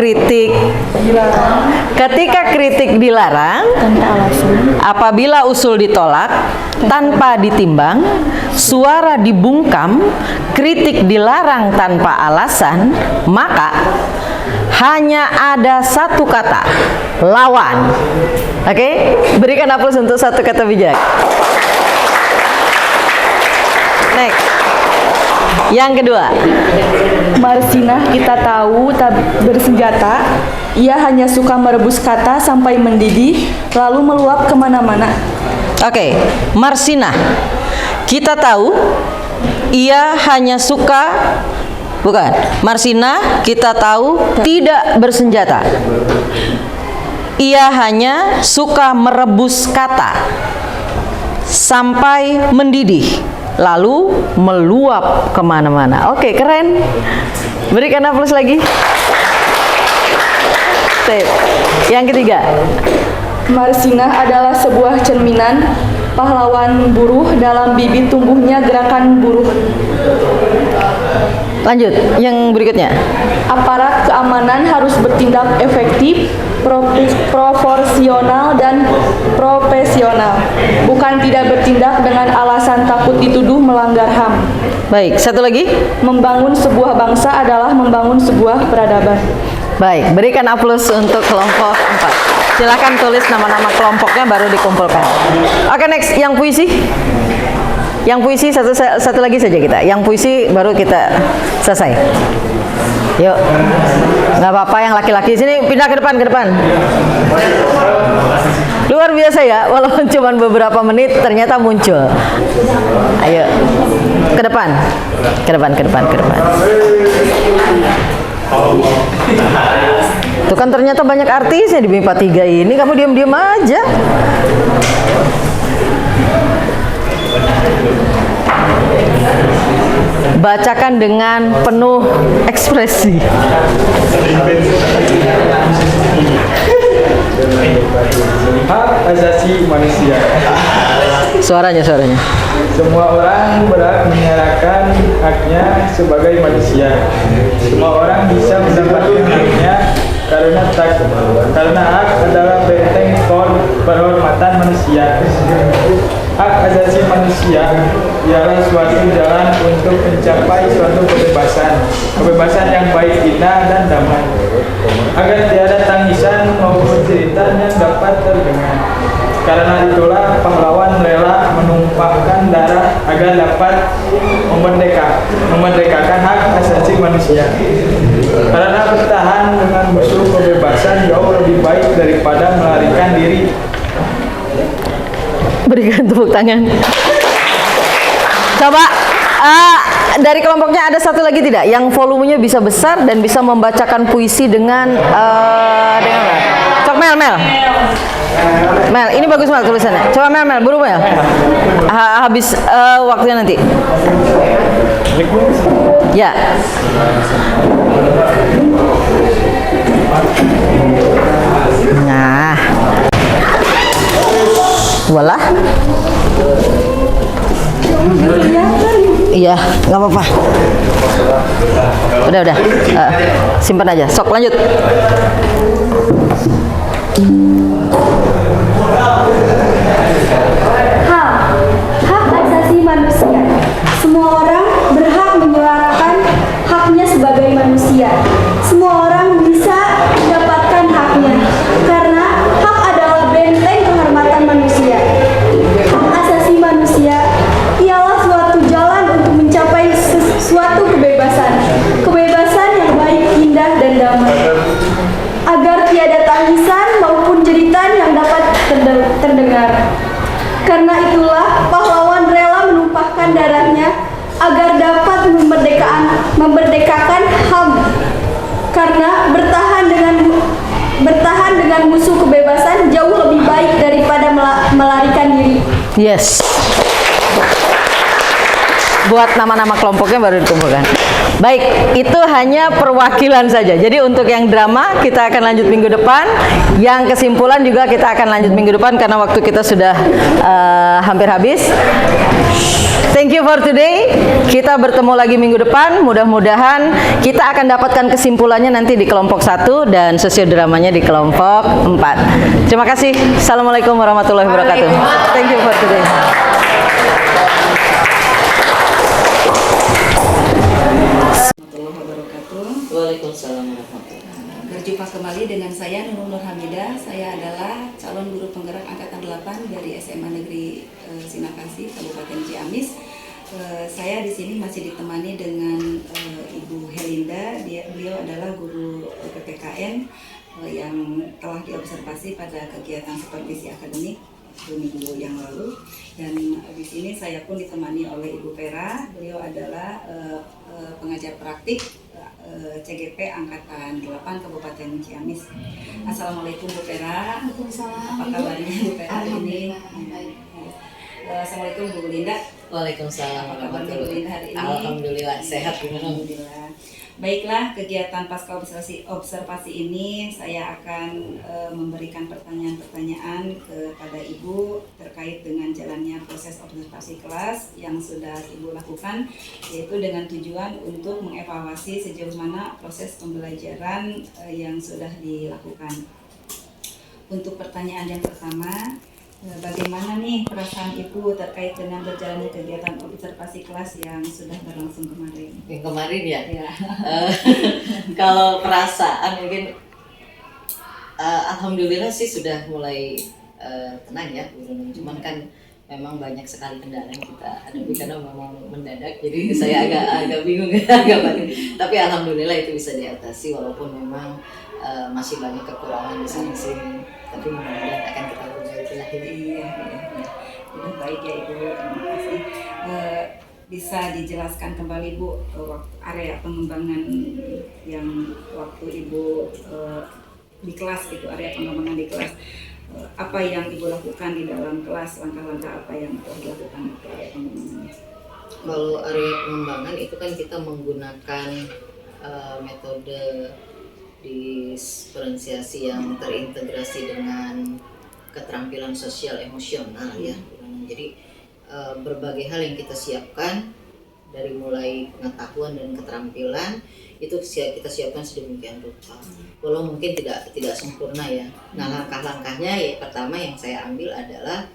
Speaker 3: kritik dilarang
Speaker 5: Tanpa alasan.
Speaker 3: apabila usul ditolak tanpa ditimbang, suara dibungkam, kritik dilarang tanpa alasan, maka hanya ada satu kata lawan. Oke, berikan aplaus untuk satu kata bijak. Next. Yang kedua,
Speaker 5: Marsinah kita tahu tak bersenjata, ia hanya suka merebus kata sampai mendidih, lalu meluap kemana-mana.
Speaker 3: oke, Marsinah kita tahu ia hanya suka, bukan, Marsinah kita tahu tidak bersenjata, ia hanya suka merebus kata sampai mendidih, lalu meluap kemana-mana. Oke, keren. Berikan aplaus lagi. Sip. Yang ketiga,
Speaker 5: Marsinah adalah sebuah cerminan pahlawan buruh dalam bibit tumbuhnya gerakan buruh.
Speaker 3: lanjut. Yang berikutnya.
Speaker 5: Aparat keamanan harus bertindak efektif, proporsional, dan profesional, bukan tidak bertindak dengan alasan takut dituduh melanggar HAM.
Speaker 3: Baik, satu lagi.
Speaker 5: Membangun sebuah bangsa adalah membangun sebuah peradaban.
Speaker 3: Baik, berikan aplaus untuk kelompok 4. Silakan tulis nama-nama kelompoknya baru dikumpulkan. Oke, next, yang puisi. Yang puisi satu lagi saja kita. Yang puisi baru kita selesai. Yuk, nggak apa-apa yang laki-laki sini pindah ke depan. Luar biasa ya, walaupun cuma beberapa menit ternyata muncul. Ayo, ke depan. Tuh kan ternyata banyak artisnya di MIPA 3 ini, kamu diam-diam aja. Bacakan dengan penuh ekspresi.
Speaker 8: Hak asasi manusia.
Speaker 3: Suaranya.
Speaker 8: Semua orang berhak menyuarakan haknya sebagai manusia. Semua orang bisa mendapatkan haknya karena hak adalah benteng kehormatan manusia. Hak asasi manusia ialah suatu jalan untuk mencapai suatu kebebasan yang baik, indah, dan damai, agar tiada tangisan maupun cerita yang dapat terdengar. Karena itulah pahlawan rela menumpahkan darah agar dapat memerdekakan hak asasi manusia. Karena bertahan dengan musuh kebebasan jauh lebih baik daripada melarikan diri.
Speaker 3: Berikan tepuk tangan. Coba dari kelompoknya ada satu lagi tidak yang volumenya bisa besar dan bisa membacakan puisi dengan Cok Mel. Mel, ini bagus Mel tulisannya. Coba Mel, buru Mel. Habis waktunya nanti. Ya. Nah. Walah. Iya, nggak apa-apa. Udah. Simpan aja. Sok lanjut.
Speaker 5: Hak asasi manusia. Semua orang berhak menyuarakan haknya sebagai manusia. Semua orang bisa mendapatkan haknya karena hak adalah benteng kehormatan manusia. Hak asasi manusia ialah suatu jalan untuk mencapai suatu kebebasan. Kebebasan yang baik, indah, dan damai. Agar tiada tangisan maupun jeritan yang dapat terdengar. Karena itulah pahlawan rela menumpahkan darahnya agar dapat memerdekakan HAM. Karena bertahan dengan musuh kebebasan jauh lebih baik daripada melarikan diri.
Speaker 3: Yes. Buat nama-nama kelompoknya baru dikumpulkan. Baik, itu hanya perwakilan saja. Jadi untuk yang drama kita akan lanjut minggu depan. Yang kesimpulan juga kita akan lanjut minggu depan karena waktu kita sudah hampir habis. Thank you for today. Kita bertemu lagi minggu depan. Mudah-mudahan kita akan dapatkan kesimpulannya nanti di kelompok 1 dan sosiodramanya di kelompok 4. Terima kasih. Assalamualaikum warahmatullahi wabarakatuh. Thank you for today.
Speaker 2: Waalaikumsalam warahmatullahi wabarakatuh.
Speaker 1: Berjumpa kembali dengan saya Nurul Hamidah. Saya adalah calon guru penggerak angkatan 8 dari SMA Negeri Sinakasi, Kabupaten Ciamis. Saya di sini masih ditemani dengan Ibu Helinda. Beliau adalah guru PPKN yang telah diobservasi pada kegiatan supervisi akademik 2 minggu yang lalu. Dan di sini saya pun ditemani oleh Ibu Vera. Beliau adalah pengajar praktik CGP Angkatan 8 Kabupaten Ciamis. Assalamualaikum Bu Vera.
Speaker 5: Waalaikumsalam.
Speaker 1: Apa kabarnya Bu Vera hari ini? Assalamualaikum Bu Linda.
Speaker 2: Waalaikumsalam
Speaker 1: Apa kabarnya Bu Linda hari ini?
Speaker 2: Alhamdulillah sehat.
Speaker 1: Alhamdulillah. Baiklah, kegiatan pasca observasi ini saya akan memberikan pertanyaan-pertanyaan kepada Ibu terkait dengan jalannya proses observasi kelas yang sudah Ibu lakukan, yaitu dengan tujuan untuk mengevaluasi sejauh mana proses pembelajaran yang sudah dilakukan. Untuk pertanyaan yang pertama, bagaimana nih perasaan Ibu terkait dengan berjalannya kegiatan observasi kelas yang sudah berlangsung kemarin?
Speaker 2: Yang kemarin ya?
Speaker 1: Ya.
Speaker 2: Kalau perasaan mungkin alhamdulillah sih sudah mulai tenang ya, cuman kan memang banyak sekali kendala yang kita hadapi karena memang mendadak, jadi saya agak bingung agak banget. Tapi alhamdulillah itu bisa diatasi walaupun memang masih banyak kekurangan di sana-sini. Tapi mudah-mudahan akan kita perbaiki lah ini.
Speaker 1: Iya. Baik ya Ibu, terima kasih. Bisa dijelaskan kembali Bu area pengembangan yang waktu Ibu di kelas gitu, area pengembangan di kelas. Apa yang Ibu lakukan di dalam kelas, langkah-langkah apa yang telah dilakukan untuk area pengembangannya?
Speaker 2: Kalau area pengembangan itu kan kita menggunakan metode diferensiasi yang terintegrasi dengan keterampilan sosial emosional ya. Jadi berbagai hal yang kita siapkan dari mulai pengetahuan dan keterampilan itu kita siapkan sedemikian rupa. Walau mungkin tidak sempurna ya. Nah, langkah-langkahnya ya pertama yang saya ambil adalah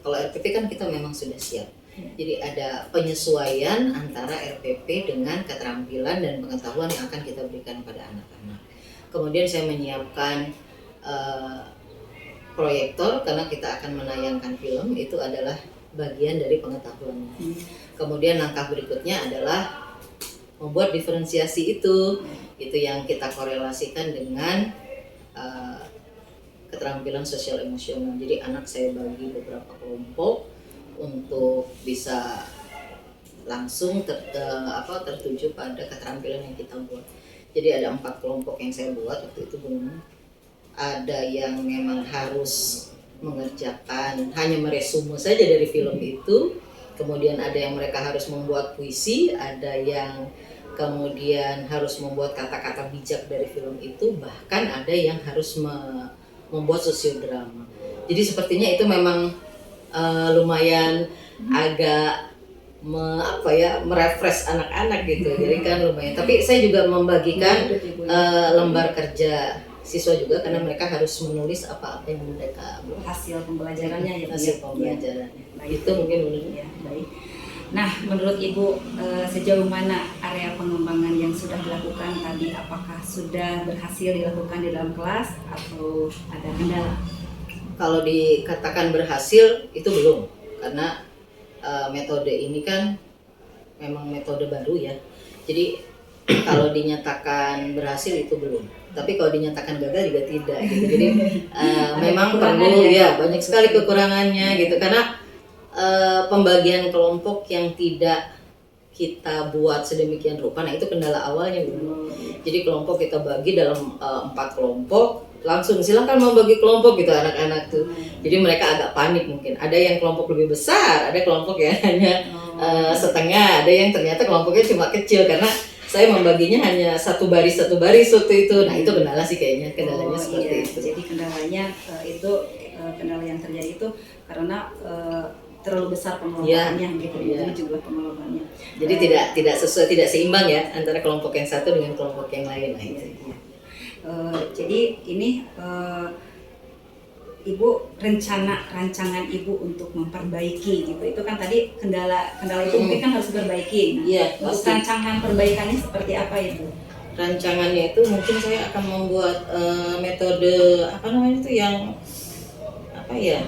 Speaker 2: kalau RPP kan kita memang sudah siap. Jadi ada penyesuaian antara RPP dengan keterampilan dan pengetahuan yang akan kita berikan pada anak-anak. Kemudian saya menyiapkan proyektor karena kita akan menayangkan film itu adalah bagian dari pengetahuannya. Kemudian langkah berikutnya adalah membuat diferensiasi itu yang kita korelasikan dengan keterampilan sosial emosional. Jadi anak saya bagi beberapa kelompok untuk bisa langsung tertuju pada keterampilan yang kita buat. Jadi ada 4 kelompok yang saya buat waktu itu, ada yang memang harus mengerjakan hanya meresume saja dari film itu, kemudian ada yang mereka harus membuat puisi, ada yang kemudian harus membuat kata-kata bijak dari film itu, bahkan ada yang harus membuat sosiodrama. Jadi sepertinya itu memang lumayan agak merefresh anak-anak gitu. Jadi kan lumayan. Tapi saya juga membagikan lembar kerja siswa juga karena mereka harus menulis apa-apa yang mereka
Speaker 1: Hasil pembelajarannya ya.
Speaker 2: hasil pembelajarannya. Itu mungkin menurut
Speaker 1: Ya, baik. Nah, menurut Ibu sejauh mana area pengembangan yang sudah dilakukan tadi? Apakah sudah berhasil dilakukan di dalam kelas atau ada kendala?
Speaker 2: Kalau dikatakan berhasil itu belum, karena metode ini kan memang metode baru ya. Jadi kalau dinyatakan berhasil itu belum. Tapi kalau dinyatakan gagal juga tidak gitu. Jadi memang perlu ya banyak sekali kekurangannya gitu karena pembagian kelompok yang tidak kita buat sedemikian rupa. Nah, itu kendala awalnya dulu. Jadi kelompok kita bagi dalam 4 kelompok, langsung silakan mau bagi kelompok gitu anak-anak tuh. Jadi mereka agak panik mungkin. Ada yang kelompok lebih besar, ada kelompok yang hanya setengah, ada yang ternyata kelompoknya cuma kecil karena saya membaginya hanya satu baris waktu itu. Nah, itu kendala sih kayaknya, kendalanya seperti itu.
Speaker 1: Jadi kendalanya kendala yang terjadi itu karena terlalu besar pengelolaannya gitu. Itu juga pengelolaannya.
Speaker 2: Jadi tidak sesuai, tidak seimbang ya antara kelompok yang satu dengan kelompok yang lain. Nah, itu.
Speaker 1: Jadi ini Ibu rancangan Ibu untuk memperbaiki gitu. Itu kan tadi kendala itu mungkin kan harus diperbaiki. Nah,
Speaker 2: Iya,
Speaker 1: untuk
Speaker 2: pasti.
Speaker 1: rancangan perbaikannya seperti apa Ibu?
Speaker 2: Rancangannya itu mungkin saya akan membuat metode apa namanya itu yang apa ya?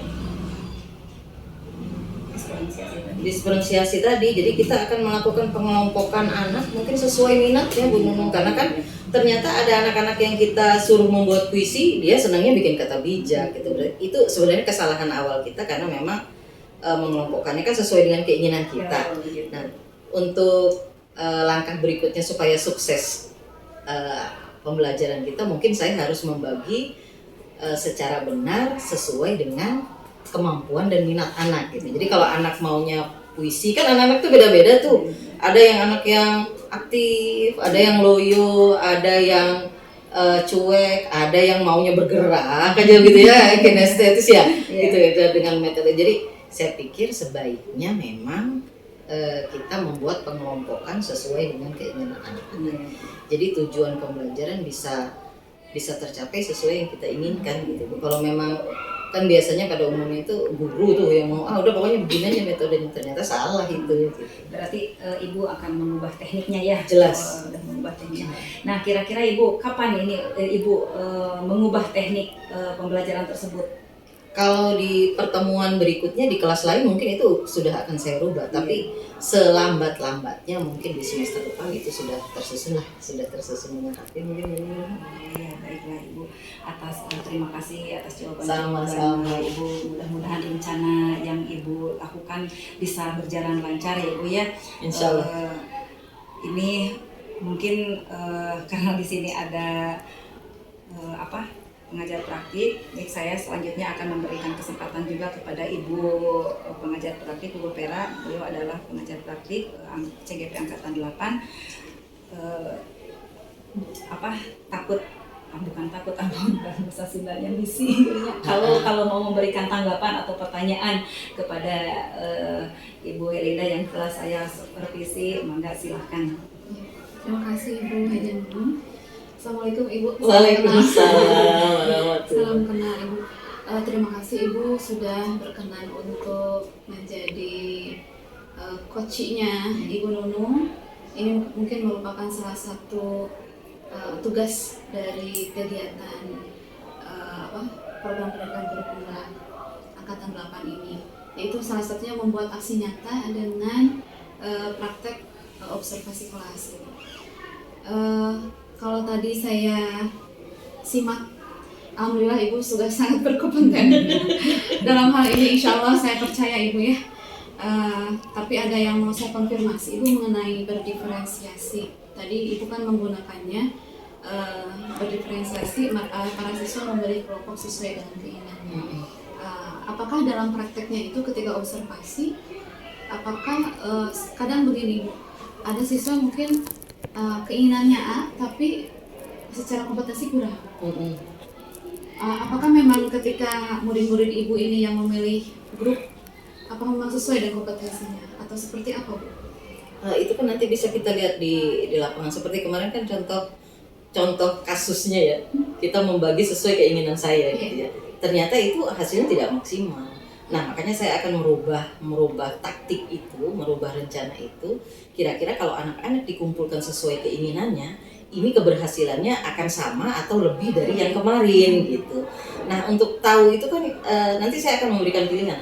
Speaker 2: Diferensiasi tadi. Jadi kita akan melakukan pengelompokan anak mungkin sesuai minat ya Bu Nunung, karena kan ternyata ada anak-anak yang kita suruh membuat puisi, dia senangnya bikin kata bijak gitu. Itu sebenarnya kesalahan awal kita karena memang mengelompokkannya kan sesuai dengan keinginan kita. Nah, untuk langkah berikutnya supaya sukses pembelajaran kita, mungkin saya harus membagi secara benar sesuai dengan kemampuan dan minat anak gitu. Jadi kalau anak maunya puisi, kan anak-anak tuh beda-beda tuh. Ada yang anak yang aktif, ada yang loyo, ada yang cuek, ada yang maunya bergerak aja gitu ya, kinestetis ya, gitu ya dengan metode. Jadi saya pikir sebaiknya memang kita membuat pengelompokan sesuai dengan keinginan anak-anak. Jadi tujuan pembelajaran bisa tercapai sesuai yang kita inginkan gitu. Kalau memang kan biasanya pada umumnya itu guru tuh yang mau udah pokoknya begini aja metodenya, ternyata salah itu.
Speaker 1: Berarti Ibu akan mengubah tekniknya ya?
Speaker 2: Jelas.
Speaker 1: Udah mengubah tekniknya. Nah, kira-kira Ibu kapan ini Ibu mengubah teknik pembelajaran tersebut?
Speaker 2: Kalau di pertemuan berikutnya di kelas lain mungkin itu sudah akan saya rubah, tapi selambat-lambatnya mungkin di semester depan itu sudah tersusun dengan rapi mungkin.
Speaker 1: Ya, baiklah Ibu. Terima kasih atas jawaban
Speaker 2: Sama-sama.
Speaker 1: Ibu. Mudah-mudahan rencana yang Ibu lakukan bisa berjalan lancar ya Ibu ya.
Speaker 2: Insya Allah.
Speaker 1: Ini mungkin karena di sini ada pengajar praktik, baik saya selanjutnya akan memberikan kesempatan juga kepada Ibu pengajar praktik, Ibu Vera. Beliau adalah pengajar praktik CGP Angkatan 8. Bukan takut, bahasa Sundanya misi. Kalau mau memberikan tanggapan atau pertanyaan kepada Ibu Herlinda yang telah saya supervisi, mangga silahkan.
Speaker 9: Terima kasih Ibu Hejanun. Assalamualaikum Ibu.
Speaker 2: Waalaikumsalam.
Speaker 9: Salam kenal Ibu. Terima kasih Ibu sudah berkenan untuk menjadi coachnya Ibu Nunung. Ini mungkin merupakan salah satu tugas dari kegiatan program pendidikan guru penggerak angkatan 8 ini, yaitu salah satunya membuat aksi nyata dengan praktek observasi kelas. Kalau tadi saya simak, alhamdulillah Ibu sudah sangat berkompeten dalam hal ini. Insya Allah saya percaya Ibu ya. Tapi ada yang mau saya konfirmasi Ibu mengenai berdiferensiasi. Tadi Ibu kan menggunakannya berdiferensiasi, para siswa memberi kelompok sesuai dengan keinginannya. Apakah dalam prakteknya itu ketika observasi, apakah kadang begini Ibu, ada siswa mungkin keinginannya A tapi secara kompetensi kurang. Apakah memang ketika murid-murid Ibu ini yang memilih grup, apakah memang sesuai dengan kompetensinya atau seperti apa Bu?
Speaker 2: Itu kan nanti bisa kita lihat di lapangan. Seperti kemarin kan contoh kasusnya ya, kita membagi sesuai keinginan saya gitu ya. Ternyata itu hasilnya tidak maksimal. Nah, makanya saya akan merubah taktik itu, merubah rencana itu. Kira-kira kalau anak-anak dikumpulkan sesuai keinginannya, ini keberhasilannya akan sama atau lebih dari yang kemarin gitu. Nah, untuk tahu itu kan nanti saya akan memberikan pilihan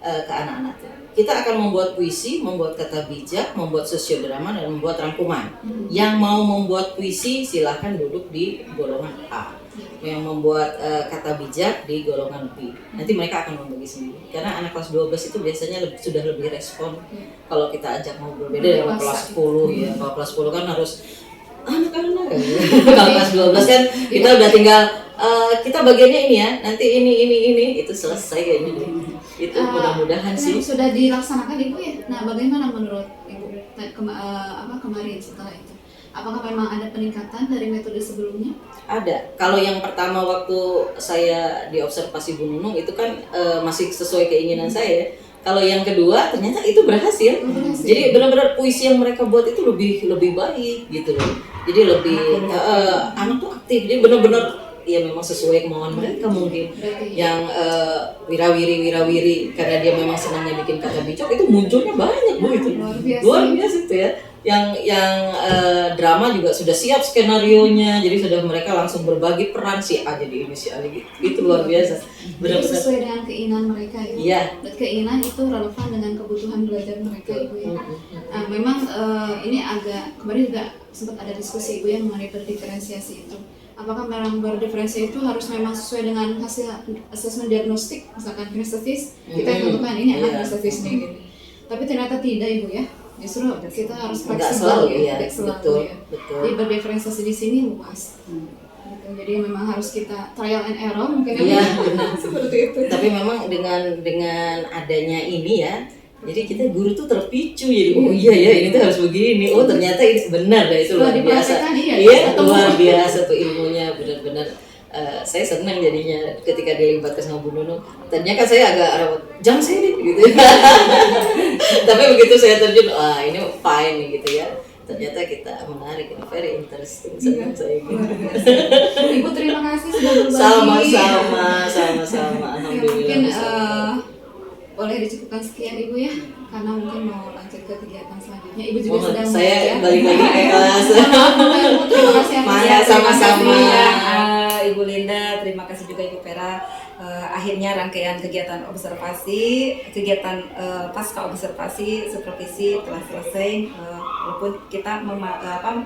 Speaker 2: ke anak-anak. Kita akan membuat puisi, membuat kata bijak, membuat sosiodrama, dan membuat rangkuman. Yang mau membuat puisi silahkan duduk di golongan A. Yang membuat kata bijak di golongan B. Nanti mereka akan membagi sendiri. Karena anak kelas 12 itu biasanya sudah lebih respon. Kalau kita ajak ngobrol, beda dengan kelas 10 ya. Kalau kelas 10 kan harus anak-anak. Kalau kelas 12 kan kita udah tinggal kita bagiannya ini ya, nanti ini itu selesai kayaknya deh. Itu mudah-mudahan sih
Speaker 9: sudah dilaksanakan Ibu ya. Nah, bagaimana menurut Ibu kemarin setelah itu? Apakah memang ada peningkatan dari metode sebelumnya?
Speaker 2: Ada. Kalau yang pertama waktu saya di observasi Bu Nunung itu kan masih sesuai keinginan saya. Kalau yang kedua ternyata itu berhasil. Jadi benar-benar puisi yang mereka buat itu lebih baik gitu loh. Jadi lebih anak tuh aktif. Jadi benar-benar ya memang sesuai kemauan mereka mungkin. Yang wirawiri karena dia memang senangnya bikin kata bijak itu munculnya banyak Bu itu. Luar biasa itu ya. Yang drama juga sudah siap skenarionya, jadi sudah mereka langsung berbagi peran si A jadi ini si A gitu. Itu luar biasa.
Speaker 9: Benar-benar sesuai dengan keinginan mereka ya.
Speaker 2: Iya.
Speaker 9: Dan keinginan itu relevan dengan kebutuhan belajar mereka Ibu ya. Memang ini agak kemarin juga sempat ada diskusi Ibu yang mengenai berdiferensiasi itu. Apakah memang berdiferensiasi itu harus memang sesuai dengan hasil asesmen diagnostik, misalkan kinestesis, kita yang tentukan ini anak kinestesis nih. Tapi ternyata tidak Ibu ya. Justru kita harus fleksibel ya, tidak selalu ya. Jadi berdiferensiasi di sini luas. Gitu. Jadi memang harus kita trial and error mungkin ya. Seperti itu.
Speaker 2: Tapi memang dengan adanya ini ya, jadi kita guru tuh terpicu jadi oh iya ya ini tuh harus begini. Oh ternyata ini benar deh, itu luar biasa. Iya, luar biasa tuh ilmunya benar-benar. Saya senang jadinya ketika dilibatkan sama Bu Nunung. Tadinya kan saya agak jangan saya deh gitu ya. Tapi begitu saya terjun, ini fine nih gitu ya. Ternyata kita menarik, ini very interesting. Senang saya gitu.
Speaker 9: Ibu terima kasih sudah berbagi.
Speaker 2: Sama-sama. Alhamdulillah.
Speaker 9: Mungkin boleh dicukupkan sekian Ibu ya, karena mungkin mau lanjut ke kegiatan selanjutnya. Ibu juga sudah
Speaker 2: saya balik lagi ke kelas.
Speaker 9: Terima kasih atas
Speaker 2: sama-sama.
Speaker 1: Ibu Linda, terima kasih juga Ibu Vera. Akhirnya rangkaian kegiatan observasi, kegiatan pasca observasi supervisi telah selesai. Walaupun kita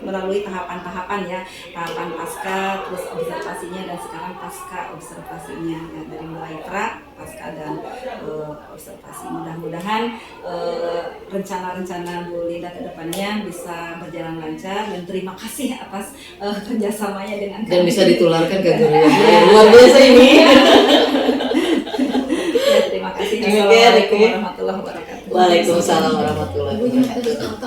Speaker 1: melalui tahapan-tahapan ya, tahapan pasca, terus observasinya, dan sekarang pasca observasinya ya, dari mulai pra, pasca dan observasi. Mudah-mudahan rencana-rencana Bu Linda ke depannya bisa berjalan lancar, dan terima kasih atas kerjasamanya dengan kami.
Speaker 2: Dan bisa ditularkan ke guru yang lain. Luar biasa ini.
Speaker 1: Ya, terima kasih. Assalamualaikum warahmatullahi wabarakatuh.
Speaker 2: Waalaikumsalam warahmatullahi wabarakatuh.